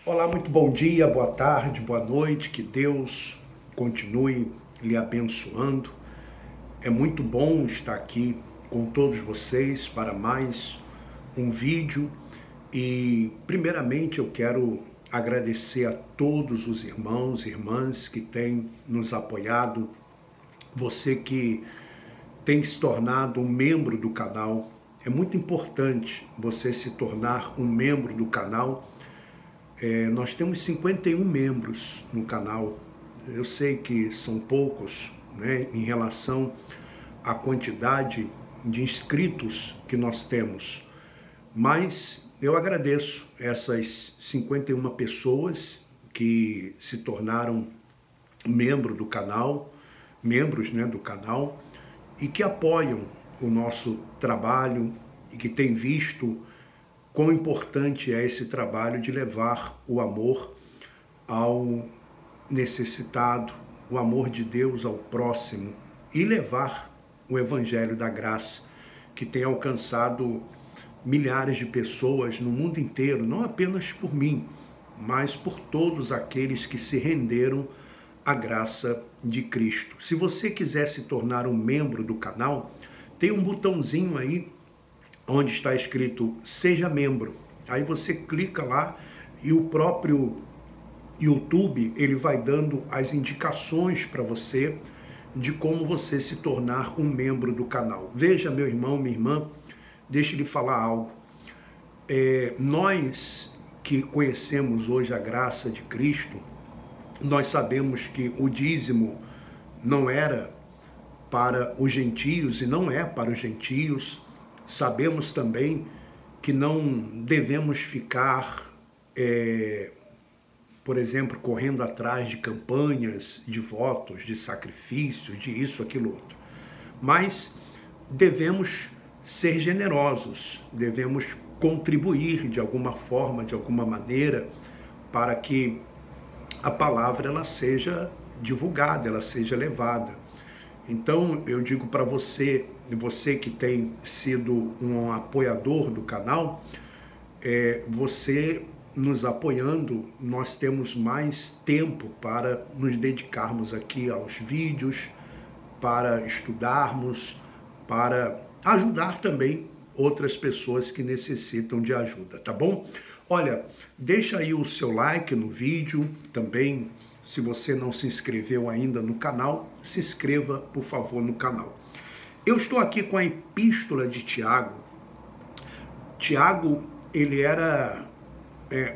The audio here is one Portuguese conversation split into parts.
Olá, muito bom dia, boa tarde, boa noite, que Deus continue lhe abençoando. É muito bom estar aqui com todos vocês para mais um vídeo e primeiramente eu quero agradecer a todos os irmãos e irmãs que têm nos apoiado, você que tem se tornado um membro do canal. É muito importante você se tornar um membro do canal. Nós temos 51 membros no canal. Eu sei que são poucos, né, em relação à quantidade de inscritos que nós temos, mas eu agradeço essas 51 pessoas que se tornaram membros do canal, né, do canal, e que apoiam o nosso trabalho e que têm visto quão importante é esse trabalho de levar o amor ao necessitado, o amor de Deus ao próximo e levar o Evangelho da Graça, que tem alcançado milhares de pessoas no mundo inteiro, não apenas por mim, mas por todos aqueles que se renderam à graça de Cristo. Se você quiser se tornar um membro do canal, tem um botãozinho aí onde está escrito Seja Membro. Aí você clica lá e o próprio YouTube ele vai dando as indicações para você de como você se tornar um membro do canal. Veja, meu irmão, minha irmã, deixa eu lhe falar algo. Nós que conhecemos hoje a graça de Cristo, nós sabemos que o dízimo não era para os gentios e não é para os gentios. Sabemos também que não devemos ficar, por exemplo, correndo atrás de campanhas, de votos, de sacrifícios, de isso, aquilo, outro. Mas devemos ser generosos, devemos contribuir de alguma forma, de alguma maneira, para que a palavra ela seja divulgada, ela seja levada. Então, eu digo para você, você que tem sido um apoiador do canal, você nos apoiando, nós temos mais tempo para nos dedicarmos aqui aos vídeos, para estudarmos, para ajudar também outras pessoas que necessitam de ajuda, tá bom? Olha, deixa aí o seu like no vídeo, também se você não se inscreveu ainda no canal, se inscreva, por favor, no canal. Eu estou aqui com a Epístola de Tiago. Tiago, ele era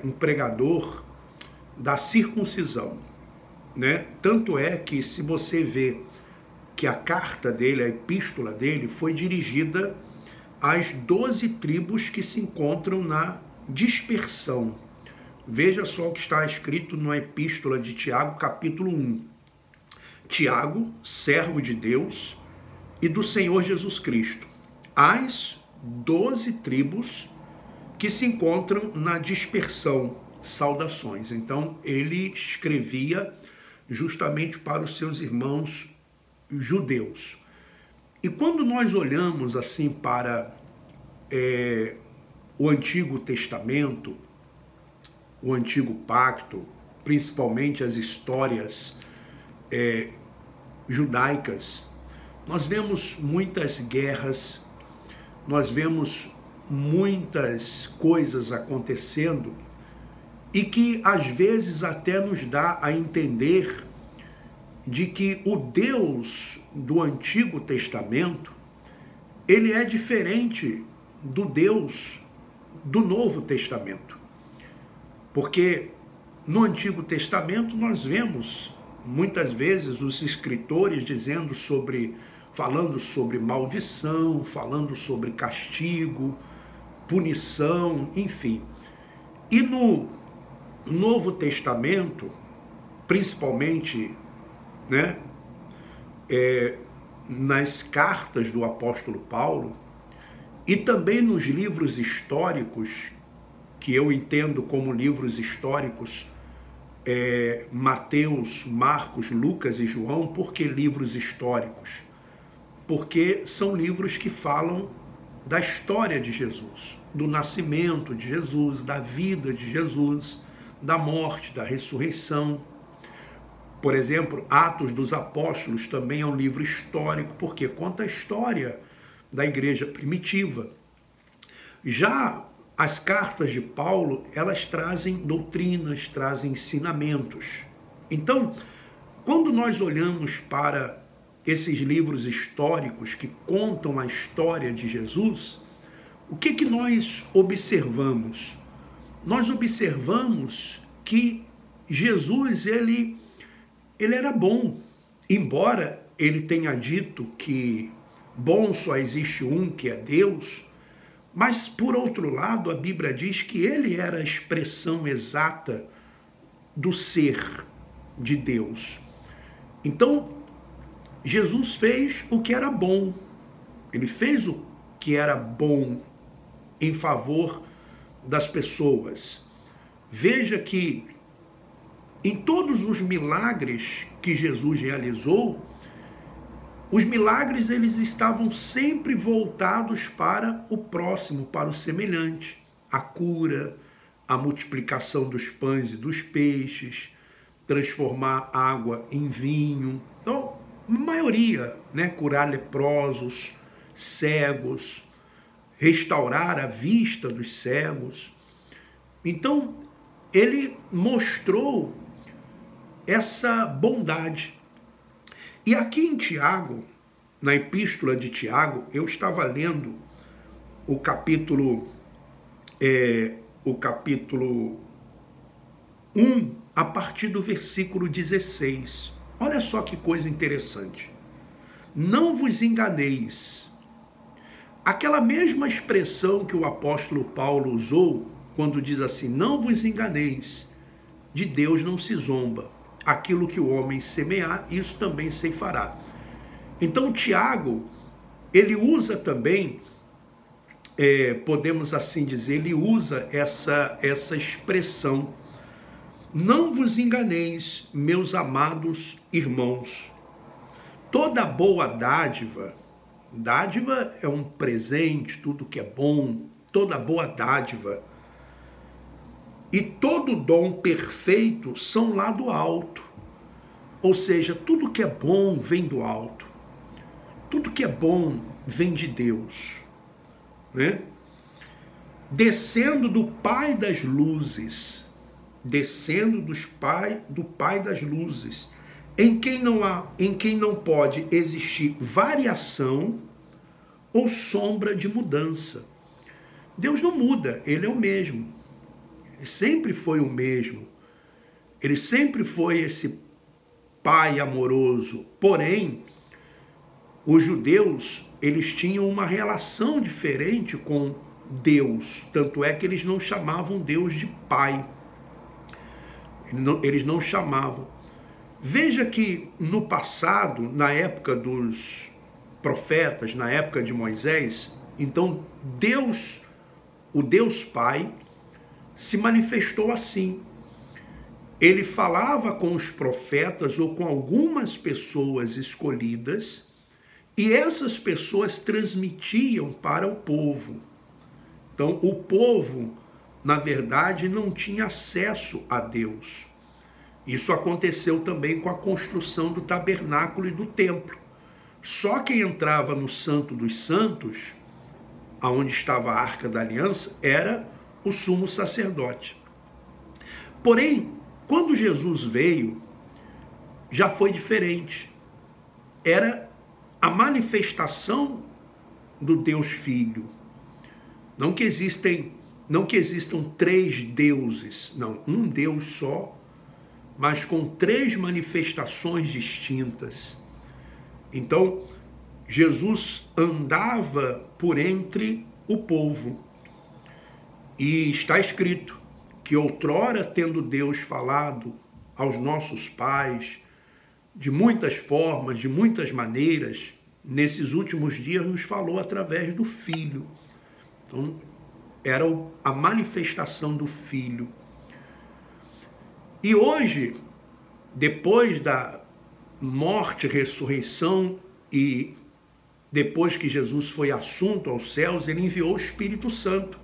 um pregador da circuncisão, né? Tanto é que se você vê que a carta dele, a epístola dele, foi dirigida às 12 tribos que se encontram na dispersão. Veja só o que está escrito na Epístola de Tiago, capítulo 1. Tiago, servo de Deus e do Senhor Jesus Cristo, às 12 tribos que se encontram na dispersão, saudações. Então, ele escrevia justamente para os seus irmãos judeus. E quando nós olhamos assim para o Antigo Testamento, o Antigo Pacto, principalmente as histórias judaicas, nós vemos muitas guerras, nós vemos muitas coisas acontecendo e que às vezes até nos dá a entender de que o Deus do Antigo Testamento, ele é diferente do Deus do Novo Testamento. Porque no Antigo Testamento nós vemos muitas vezes os escritores falando sobre maldição, falando sobre castigo, punição, enfim. E no Novo Testamento, principalmente, né, nas cartas do apóstolo Paulo e também nos livros históricos, que eu entendo como livros históricos, Mateus, Marcos, Lucas e João. Por que livros históricos? Porque são livros que falam da história de Jesus, do nascimento de Jesus, da vida de Jesus, da morte, da ressurreição. Por exemplo, Atos dos Apóstolos também é um livro histórico, porque conta a história da igreja primitiva. Já as cartas de Paulo, elas trazem doutrinas, trazem ensinamentos. Então, quando nós olhamos para esses livros históricos que contam a história de Jesus, o que nós observamos? Nós observamos que Jesus, ele era bom, embora ele tenha dito que bom só existe um, que é Deus, mas, por outro lado, a Bíblia diz que ele era a expressão exata do ser de Deus. Então, Jesus fez o que era bom, ele fez o que era bom em favor das pessoas. Veja que em todos os milagres que Jesus realizou, os milagres eles estavam sempre voltados para o próximo, para o semelhante. A cura, a multiplicação dos pães e dos peixes, transformar água em vinho. Então, a maioria, curar leprosos, cegos, restaurar a vista dos cegos. Então, ele mostrou essa bondade. E aqui em Tiago, na epístola de Tiago, eu estava lendo o capítulo 1, a partir do versículo 16. Olha só que coisa interessante. Não vos enganeis. Aquela mesma expressão que o apóstolo Paulo usou, quando diz assim, não vos enganeis, de Deus não se zomba. Aquilo que o homem semear, isso também ceifará. Então, Tiago, ele usa também, podemos assim dizer, ele usa essa expressão. Não vos enganeis, meus amados irmãos. Toda boa dádiva é um presente, tudo que é bom, toda boa dádiva e todo dom perfeito são lá do alto. Ou seja, tudo que é bom vem do alto. Tudo que é bom vem de Deus, né? Descendo do Pai das luzes, descendo do Pai das luzes, em quem não pode existir variação ou sombra de mudança. Deus não muda, ele é o mesmo. Ele sempre foi o mesmo. Ele sempre foi esse Pai amoroso. Porém, os judeus, eles tinham uma relação diferente com Deus. Tanto é que eles não chamavam Deus de Pai. Eles não chamavam. Veja que no passado, na época dos profetas, na época de Moisés, então Deus, o Deus Pai, se manifestou assim. Ele falava com os profetas ou com algumas pessoas escolhidas e essas pessoas transmitiam para o povo. Então, o povo, na verdade, não tinha acesso a Deus. Isso aconteceu também com a construção do tabernáculo e do templo. Só quem entrava no Santo dos Santos, aonde estava a Arca da Aliança, era o sumo sacerdote. Porém, quando Jesus veio, já foi diferente. Era a manifestação do Deus Filho. Não que existam três deuses, não, um Deus só, mas com três manifestações distintas. Então, Jesus andava por entre o povo. E está escrito que outrora, tendo Deus falado aos nossos pais, de muitas formas, de muitas maneiras, nesses últimos dias nos falou através do Filho. Então, era a manifestação do Filho. E hoje, depois da morte, ressurreição e depois que Jesus foi assunto aos céus, ele enviou o Espírito Santo.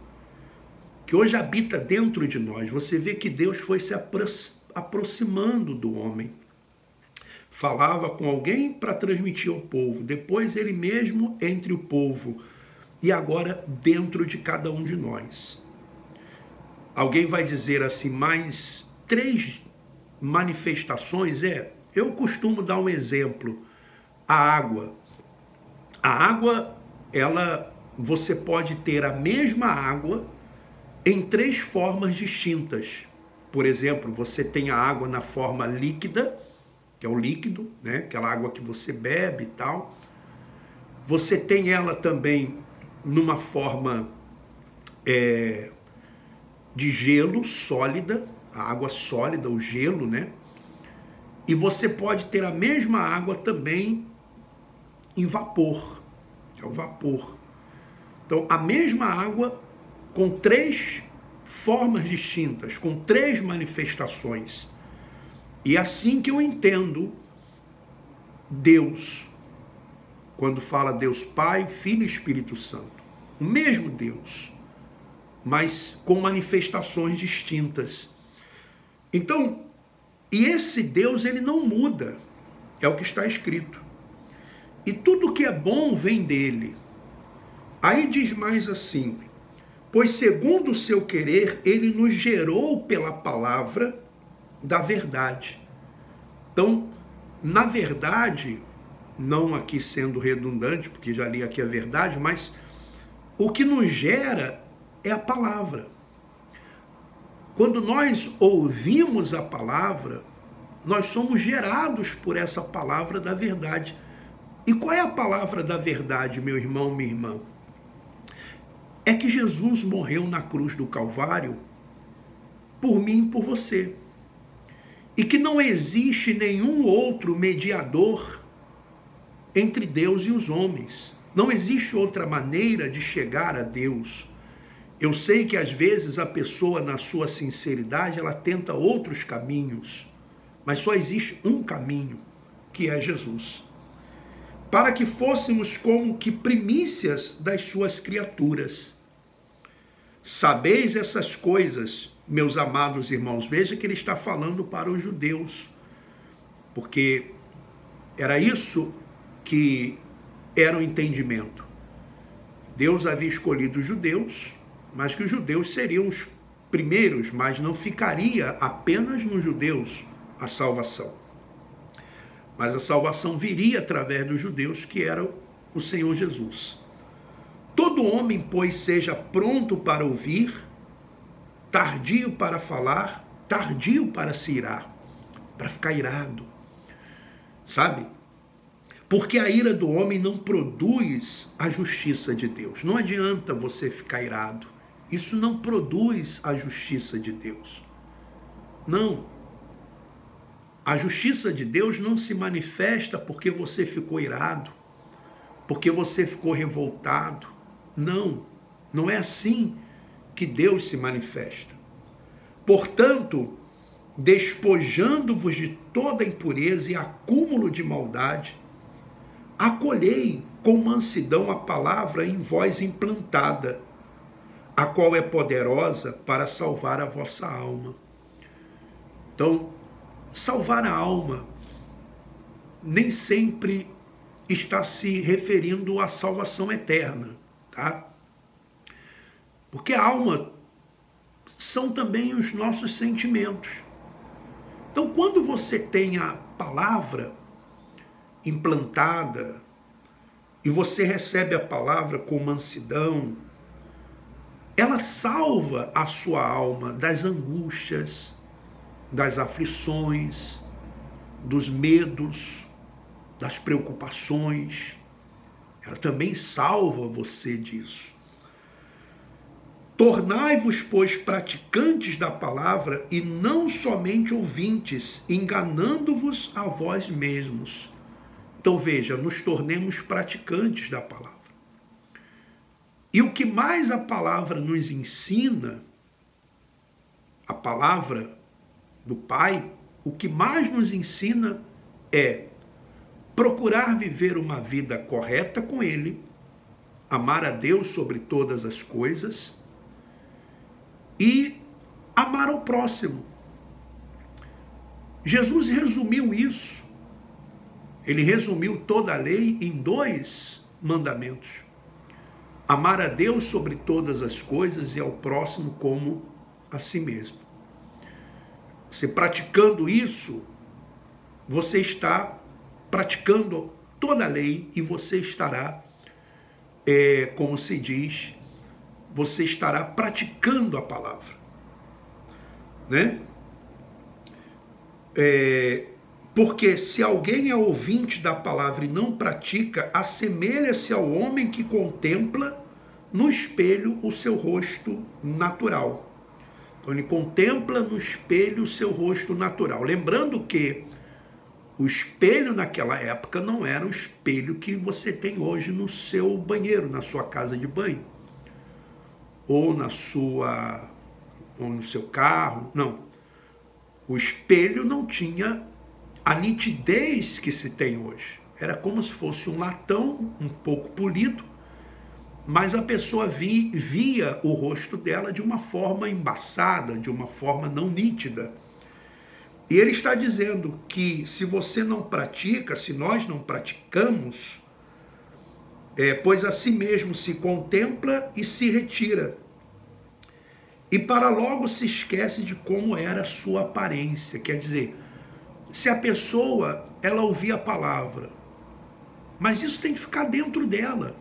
que hoje habita dentro de nós. Você vê que Deus foi se aproximando do homem. Falava com alguém para transmitir ao povo, depois ele mesmo entre o povo, e agora dentro de cada um de nós. Alguém vai dizer assim, mas 3 manifestações? Eu costumo dar um exemplo. A água. A água, você pode ter a mesma água em 3 formas distintas. Por exemplo, você tem a água na forma líquida, que é o líquido, né? Aquela água que você bebe e tal. Você tem ela também numa forma de gelo, sólida, a água sólida, o gelo, né? E você pode ter a mesma água também em vapor, é o vapor. Então, a mesma água com 3 formas distintas, com 3 manifestações. E é assim que eu entendo Deus, quando fala Deus Pai, Filho e Espírito Santo. O mesmo Deus, mas com manifestações distintas. Então, e esse Deus, ele não muda, é o que está escrito. E tudo que é bom vem dele. Aí diz mais assim, pois segundo o seu querer, ele nos gerou pela palavra da verdade. Então, na verdade, não aqui sendo redundante, porque já li aqui a verdade, mas o que nos gera é a palavra. Quando nós ouvimos a palavra, nós somos gerados por essa palavra da verdade. E qual é a palavra da verdade, meu irmão, minha irmã? É que Jesus morreu na cruz do Calvário por mim e por você. E que não existe nenhum outro mediador entre Deus e os homens. Não existe outra maneira de chegar a Deus. Eu sei que às vezes a pessoa, na sua sinceridade, ela tenta outros caminhos, mas só existe um caminho, que é Jesus. Para que fôssemos como que primícias das suas criaturas. Sabeis essas coisas, meus amados irmãos. Veja que ele está falando para os judeus, porque era isso que era o entendimento. Deus havia escolhido os judeus, mas que os judeus seriam os primeiros, mas não ficaria apenas nos judeus a salvação. Mas a salvação viria através dos judeus, que era o Senhor Jesus. Todo homem, pois, seja pronto para ouvir, tardio para falar, tardio para se irar, para ficar irado, sabe? Porque a ira do homem não produz a justiça de Deus. Não adianta você ficar irado. Isso não produz a justiça de Deus. Não. A justiça de Deus não se manifesta porque você ficou irado, porque você ficou revoltado. Não, não é assim que Deus se manifesta. Portanto, despojando-vos de toda impureza e acúmulo de maldade, acolhei com mansidão a palavra em vós implantada, a qual é poderosa para salvar a vossa alma. Então, salvar a alma nem sempre está se referindo à salvação eterna, tá? Porque a alma são também os nossos sentimentos. Então, quando você tem a palavra implantada e você recebe a palavra com mansidão, ela salva a sua alma das angústias, das aflições, dos medos, das preocupações. Ela também salva você disso. Tornai-vos, pois, praticantes da palavra e não somente ouvintes, enganando-vos a vós mesmos. Então veja, nos tornemos praticantes da palavra. E o que mais a palavra nos ensina, a palavra do Pai, o que mais nos ensina é procurar viver uma vida correta com Ele, amar a Deus sobre todas as coisas e amar ao próximo. Jesus resumiu isso. Ele resumiu toda a lei em 2 mandamentos. Amar a Deus sobre todas as coisas e ao próximo como a si mesmo. Você praticando isso, você está praticando toda a lei e você estará, como se diz, você estará praticando a palavra, né? Porque se alguém é ouvinte da palavra e não pratica, assemelha-se ao homem que contempla no espelho o seu rosto natural. Então ele contempla no espelho o seu rosto natural. Lembrando que o espelho naquela época não era o espelho que você tem hoje no seu banheiro, na sua casa de banho. Ou no seu carro. Não. O espelho não tinha a nitidez que se tem hoje. Era como se fosse um latão um pouco polido, mas a pessoa via o rosto dela de uma forma embaçada, de uma forma não nítida. E ele está dizendo que se você não pratica, se nós não praticamos, pois a si mesmo se contempla e se retira. E para logo se esquece de como era a sua aparência. Quer dizer, se a pessoa, ela ouvia a palavra, mas isso tem que ficar dentro dela,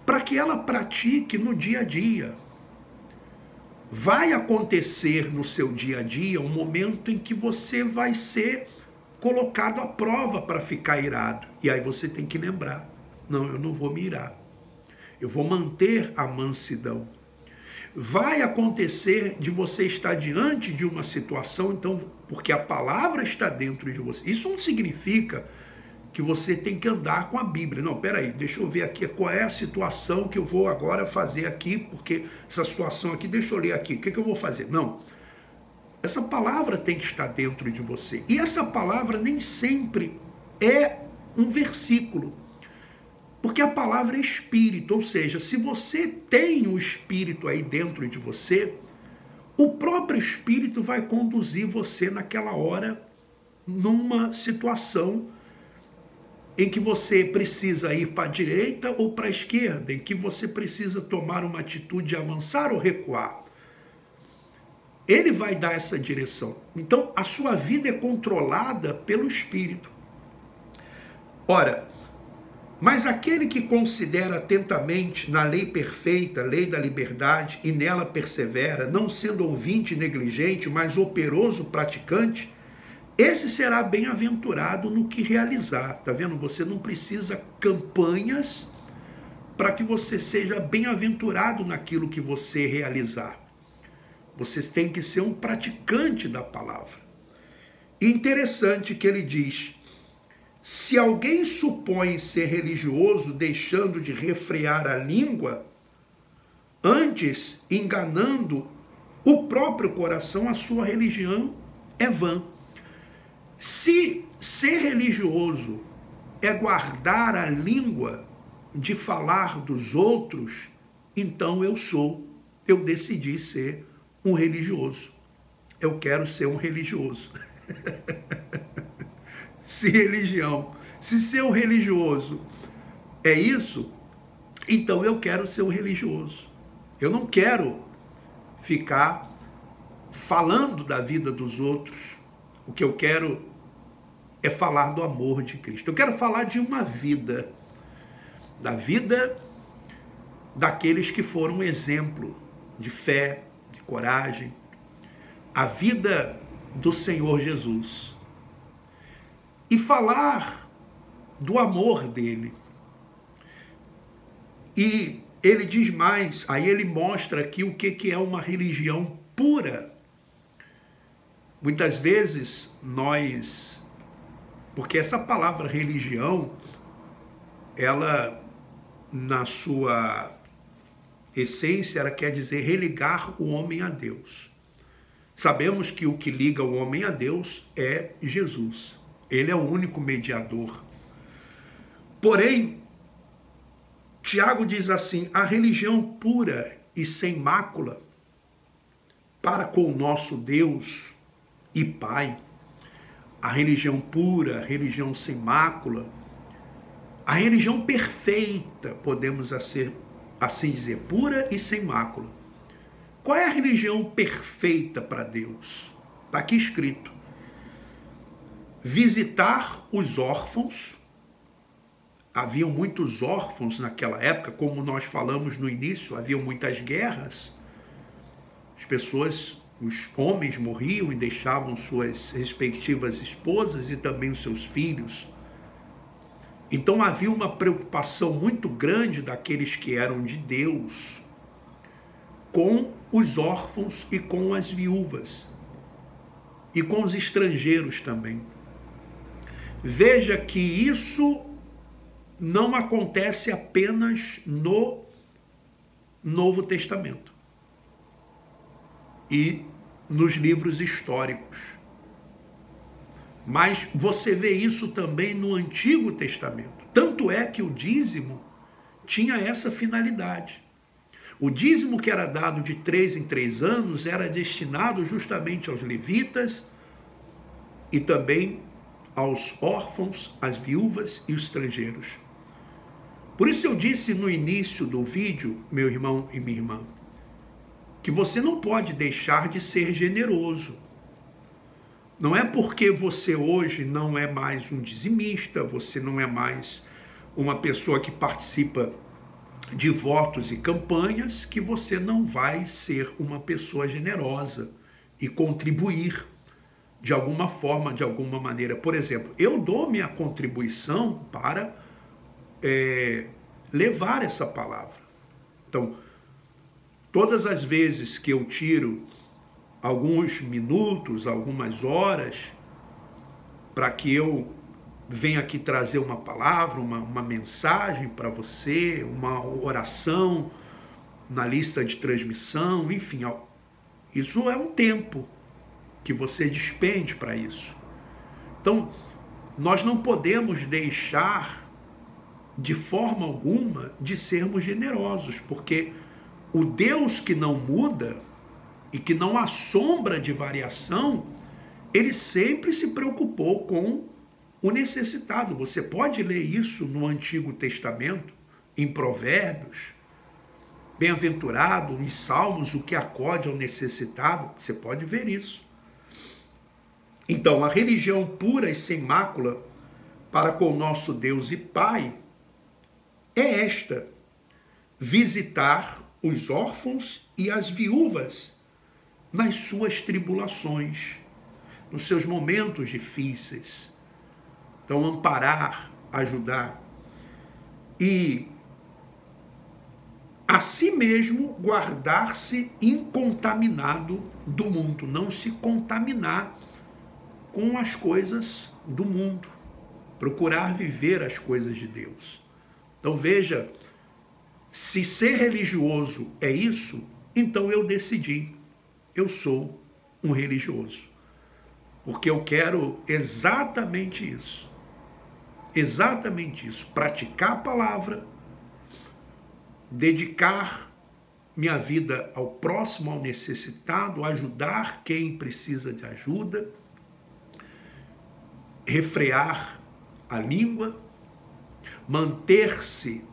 para que ela pratique no dia a dia. Vai acontecer no seu dia a dia um momento em que você vai ser colocado à prova para ficar irado. E aí você tem que lembrar, não, eu não vou me irar. Eu vou manter a mansidão. Vai acontecer de você estar diante de uma situação, então, porque a palavra está dentro de você. Isso não significa que você tem que andar com a Bíblia. Não, peraí, deixa eu ver aqui qual é a situação que eu vou agora fazer aqui, porque essa situação aqui, deixa eu ler aqui, o que eu vou fazer? Não. Essa palavra tem que estar dentro de você. E essa palavra nem sempre é um versículo. Porque a palavra é espírito, ou seja, se você tem o espírito aí dentro de você, o próprio espírito vai conduzir você naquela hora numa situação em que você precisa ir para a direita ou para a esquerda, em que você precisa tomar uma atitude de avançar ou recuar. Ele vai dar essa direção. Então, a sua vida é controlada pelo espírito. Ora, mas aquele que considera atentamente na lei perfeita, lei da liberdade, e nela persevera, não sendo ouvinte negligente, mas operoso praticante, esse será bem-aventurado no que realizar. Tá vendo? Você não precisa campanhas para que você seja bem-aventurado naquilo que você realizar. Você tem que ser um praticante da palavra. E interessante que ele diz: se alguém supõe ser religioso, deixando de refrear a língua, antes enganando o próprio coração, a sua religião é vã. Se ser religioso é guardar a língua de falar dos outros, então eu decidi ser um religioso. Eu quero ser um religioso. Se ser um religioso é isso, então eu quero ser um religioso. Eu não quero ficar falando da vida dos outros. O que eu quero é falar do amor de Cristo. Eu quero falar de uma vida, da vida daqueles que foram um exemplo de fé, de coragem, a vida do Senhor Jesus. E falar do amor dele. E ele diz mais, aí ele mostra aqui o que é uma religião pura. Muitas vezes porque essa palavra religião, ela, na sua essência, ela quer dizer religar o homem a Deus. Sabemos que o que liga o homem a Deus é Jesus. Ele é o único mediador. Porém, Tiago diz assim: a religião pura e sem mácula para com o nosso Deus e Pai, a religião pura, a religião sem mácula, a religião perfeita, podemos assim dizer, pura e sem mácula. Qual é a religião perfeita para Deus? Está aqui escrito: visitar os órfãos. Haviam muitos órfãos naquela época, como nós falamos no início, haviam muitas guerras. As pessoas, os homens morriam e deixavam suas respectivas esposas e também os seus filhos. Então havia uma preocupação muito grande daqueles que eram de Deus com os órfãos e com as viúvas e com os estrangeiros também. Veja que isso não acontece apenas no Novo Testamento e nos livros históricos. Mas você vê isso também no Antigo Testamento. Tanto é que o dízimo tinha essa finalidade. O dízimo que era dado de 3 em 3 anos era destinado justamente aos levitas e também aos órfãos, às viúvas e os estrangeiros. Por isso eu disse no início do vídeo, meu irmão e minha irmã, que você não pode deixar de ser generoso. Não é porque você hoje não é mais um dizimista, você não é mais uma pessoa que participa de votos e campanhas, que você não vai ser uma pessoa generosa e contribuir de alguma forma, de alguma maneira. Por exemplo, eu dou minha contribuição para levar essa palavra. Então, todas as vezes que eu tiro alguns minutos, algumas horas, para que eu venha aqui trazer uma palavra, uma mensagem para você, uma oração na lista de transmissão, enfim, isso é um tempo que você despende para isso. Então, nós não podemos deixar de forma alguma de sermos generosos, porque o Deus que não muda e que não há sombra de variação, ele sempre se preocupou com o necessitado. Você pode ler isso no Antigo Testamento, em Provérbios, bem-aventurado, em Salmos, o que acode ao necessitado, você pode ver isso. Então, a religião pura e sem mácula para com o nosso Deus e Pai é esta: visitar os órfãos e as viúvas nas suas tribulações, nos seus momentos difíceis. Então, amparar, ajudar. E, a si mesmo, guardar-se incontaminado do mundo. Não se contaminar com as coisas do mundo. Procurar viver as coisas de Deus. Então, veja, se ser religioso é isso, então eu decidi. Eu sou um religioso. Porque eu quero exatamente isso. Exatamente isso. Praticar a palavra, dedicar minha vida ao próximo, ao necessitado, ajudar quem precisa de ajuda, refrear a língua, manter-se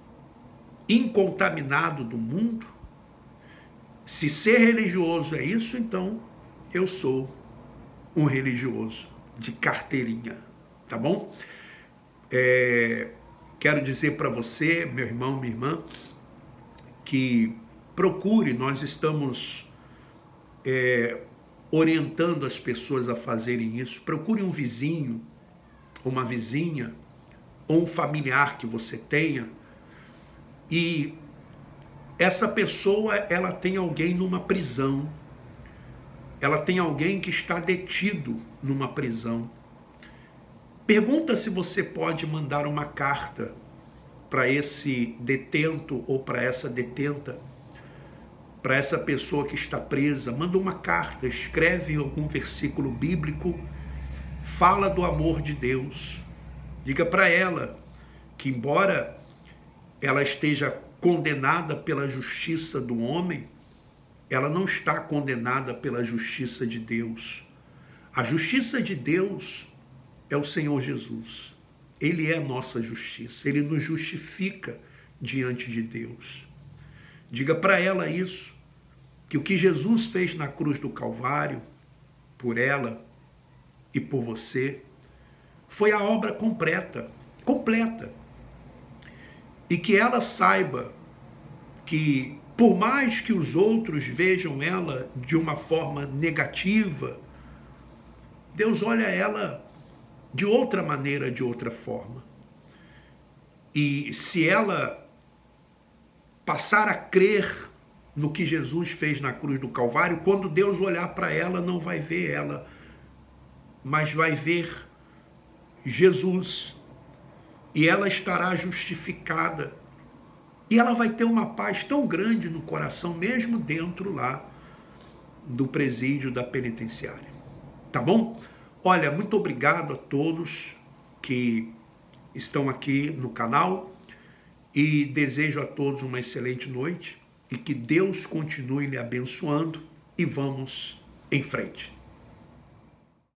incontaminado do mundo. Se ser religioso é isso, então eu sou um religioso de carteirinha, tá bom? Quero dizer para você, meu irmão, minha irmã, que procure, nós estamos orientando as pessoas a fazerem isso. Procure um vizinho, uma vizinha, ou um familiar que você tenha, e essa pessoa, ela tem alguém numa prisão, ela tem alguém que está detido numa prisão. Pergunta se você pode mandar uma carta para esse detento ou para essa detenta, para essa pessoa que está presa. Manda uma carta, escreve algum versículo bíblico, fala do amor de Deus. Diga para ela que, embora ela esteja condenada pela justiça do homem, ela não está condenada pela justiça de Deus. A justiça de Deus é o Senhor Jesus. Ele é a nossa justiça. Ele nos justifica diante de Deus. Diga para ela isso, que o que Jesus fez na cruz do Calvário, por ela e por você, foi a obra completa. E que ela saiba que, por mais que os outros vejam ela de uma forma negativa, Deus olha ela de outra maneira, de outra forma. E se ela passar a crer no que Jesus fez na cruz do Calvário, quando Deus olhar para ela, não vai ver ela, mas vai ver Jesus. E ela estará justificada. E ela vai ter uma paz tão grande no coração, mesmo dentro lá do presídio da penitenciária. Tá bom? Olha, muito obrigado a todos que estão aqui no canal e desejo a todos uma excelente noite e que Deus continue lhe abençoando e vamos em frente.